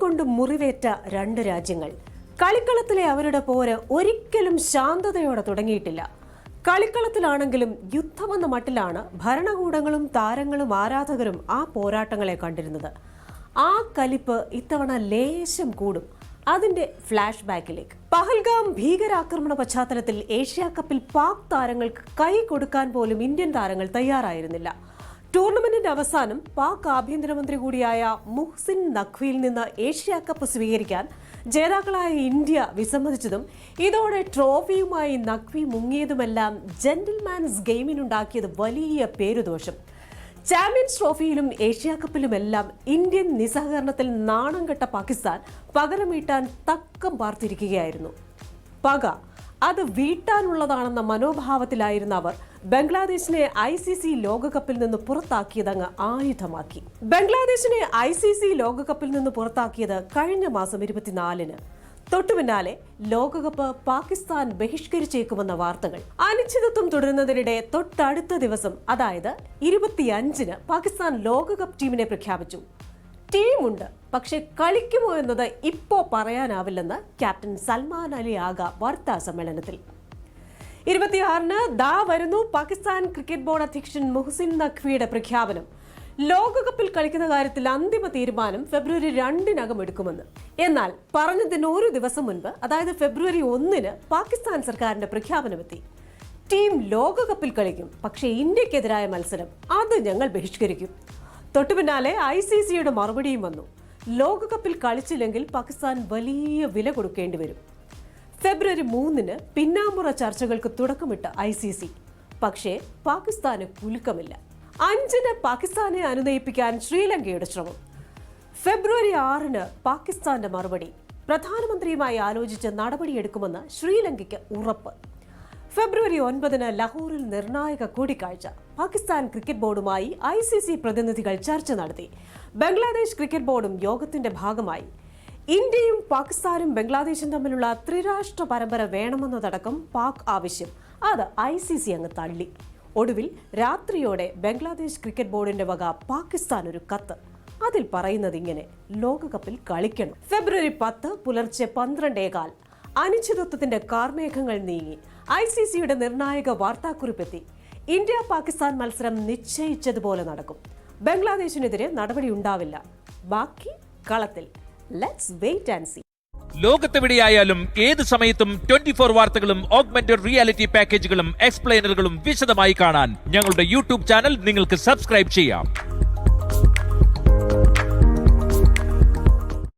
കൊണ്ട് മുറിവേറ്റ രണ്ട് രാജ്യങ്ങൾ. കളിക്കളത്തിലെ അവരുടെ പോര് ഒരിക്കലും ശാന്തതയോടെ തുടങ്ങിയിട്ടില്ല. കളിക്കളത്തിലാണെങ്കിലും യുദ്ധമെന്ന മട്ടിലാണ് ഭരണകൂടങ്ങളും താരങ്ങളും ആരാധകരും ആ പോരാട്ടങ്ങളെ കണ്ടിരുന്നത്. ആ കലിപ്പ് ഇത്തവണ ലേശം കൂടും. അതിന്റെ ഫ്ലാഷ് ബാക്കിലേക്ക്. പഹൽഗാം ഭീകരാക്രമണ പശ്ചാത്തലത്തിൽ ഏഷ്യാ കപ്പിൽ പാക് താരങ്ങൾക്ക് കൈ കൊടുക്കാൻ പോലും ഇന്ത്യൻ താരങ്ങൾ തയ്യാറായിരുന്നില്ല. ടൂർണമെന്റിന്റെ അവസാനം പാക് ആഭ്യന്തരമന്ത്രി കൂടിയായ മുഹ്സിൻ നഖ്വിയിൽ നിന്ന് ഏഷ്യാ കപ്പ് സ്വീകരിക്കാൻ ജേതാക്കളായ ഇന്ത്യ വിസമ്മതിച്ചതും ഇതോടെ ട്രോഫിയുമായി നഖ്വി മുങ്ങിയതുമെല്ലാം ജെന്റിൽമാൻസ് ഗെയിമിനുണ്ടാക്കിയത് വലിയ പേരുദോഷം. ചാമ്പ്യൻസ് ട്രോഫിയിലും ഏഷ്യാ കപ്പിലുമെല്ലാം ഇന്ത്യൻ നിസ്സഹകരണത്തിൽ നാണം കെട്ട പാകിസ്ഥാൻ പകരം വീട്ടാൻ തക്കം പാർത്തിരിക്കുകയായിരുന്നു. പക അത് വീട്ടാനുള്ളതാണെന്ന മനോഭാവത്തിലായിരുന്ന അവർ ബംഗ്ലാദേശിനെ ICC ലോകകപ്പിൽ നിന്ന് പുറത്താക്കിയതങ്ങ് ആയുധമാക്കി. ബംഗ്ലാദേശിനെ ICC ലോകകപ്പിൽ നിന്ന് പുറത്താക്കിയത് കഴിഞ്ഞ മാസം 24-ന്. തൊട്ടുപിന്നാലെ ലോകകപ്പ് പാകിസ്ഥാൻ ബഹിഷ്കരിച്ചേക്കുമെന്ന വാർത്തകൾ. അനിശ്ചിതത്വം തുടരുന്നതിനിടെ തൊട്ടടുത്ത ദിവസം, അതായത് 25-ന് പാകിസ്ഥാൻ ലോകകപ്പ് ടീമിനെ പ്രഖ്യാപിച്ചു. ടീമുണ്ട്, പക്ഷെ കളിക്കുമോ എന്നത് ഇപ്പോ പറയാനാവില്ലെന്ന് ക്യാപ്റ്റൻ സൽമാൻ അലി ആഗ വാർത്താ സമ്മേളനത്തിൽ. 26-ന് ദാ വരുന്നു പാകിസ്ഥാൻ ക്രിക്കറ്റ് ബോർഡ് അധ്യക്ഷൻ മുഹ്സിൻ നഖ്വിയുടെ പ്രഖ്യാപനം. ലോകകപ്പിൽ കളിക്കുന്ന കാര്യത്തിൽ അന്തിമ തീരുമാനം ഫെബ്രുവരി 2-നകം എടുക്കുമെന്ന്. എന്നാൽ പറഞ്ഞതിന് ഒരു ദിവസം മുൻപ്, അതായത് ഫെബ്രുവരി 1-ന് പാകിസ്ഥാൻ സർക്കാരിന്റെ പ്രഖ്യാപനമെത്തി. ടീം ലോകകപ്പിൽ കളിക്കും, പക്ഷേ ഇന്ത്യക്കെതിരായ മത്സരം അത് ഞങ്ങൾ ബഹിഷ്കരിക്കും. തൊട്ടുപിന്നാലെ ICCയുടെ മറുപടിയും വന്നു. ലോകകപ്പിൽ കളിച്ചില്ലെങ്കിൽ പാകിസ്ഥാൻ വലിയ വില കൊടുക്കേണ്ടി വരും. ഫെബ്രുവരി 3-ന് പിന്നാമ്പുറ ചർച്ചകൾക്ക് തുടക്കമിട്ട ICC. പക്ഷേ പാകിസ്ഥാന് കുലുക്കമില്ല. 5-ന് പാകിസ്ഥാനെ അനുനയിപ്പിക്കാൻ ശ്രീലങ്കയുടെ ശ്രമം. ഫെബ്രുവരി 6-ന് പാകിസ്ഥാന്റെ മറുപടി. പ്രധാനമന്ത്രിയുമായി ആലോചിച്ച് നടപടിയെടുക്കുമെന്ന് ശ്രീലങ്കയ്ക്ക് ഉറപ്പ്. ഫെബ്രുവരി 9-ന് ലാഹോറിൽ നിർണായക കൂടിക്കാഴ്ച. പാകിസ്ഥാൻ ക്രിക്കറ്റ് ബോർഡുമായി ICC പ്രതിനിധികൾ ചർച്ച നടത്തി. ബംഗ്ലാദേശ് ക്രിക്കറ്റ് ബോർഡും യോഗത്തിന്റെ ഭാഗമായി. ഇന്ത്യയും പാകിസ്ഥാനും ബംഗ്ലാദേശും തമ്മിലുള്ള ത്രിരാഷ്ട്ര പരമ്പര വേണമെന്നതടക്കം പാക് ആവശ്യം. അത് ICC അങ്ങ് തള്ളി. ഒടുവിൽ രാത്രിയോടെ ബംഗ്ലാദേശ് ക്രിക്കറ്റ് ബോർഡിന്റെ വക പാകിസ്ഥാൻ ഒരു കത്ത്. അതിൽ പറയുന്നത് ഇങ്ങനെ: ലോകകപ്പിൽ കളിക്കണം. ഫെബ്രുവരി 10 പുലർച്ചെ 12:15 അനിശ്ചിതത്വത്തിന്റെ കാർമേഘങ്ങൾ നീങ്ങി. ICCയുടെ നിർണായക വാർത്താക്കുറിപ്പെത്തി. ഇന്ത്യ പാകിസ്ഥാൻ മത്സരം നിശ്ചയിച്ചതുപോലെ നടക്കും. ബംഗ്ലാദേശിനെതിരെ നടപടി ഉണ്ടാവില്ല. ബാക്കി കളത്തിൽ. Let's wait and see. ലോകത്തെവിടെയായാലും ഏത് സമയത്തും 24 വാർത്തകളും ഓഗ്മെന്റഡ് റിയാലിറ്റി പാക്കേജുകളും എക്സ്പ്ലെയിനറുകളും വിശദമായി കാണാൻ ഞങ്ങളുടെ YouTube ചാനൽ നിങ്ങൾക്ക് സബ്സ്ക്രൈബ് ചെയ്യാം.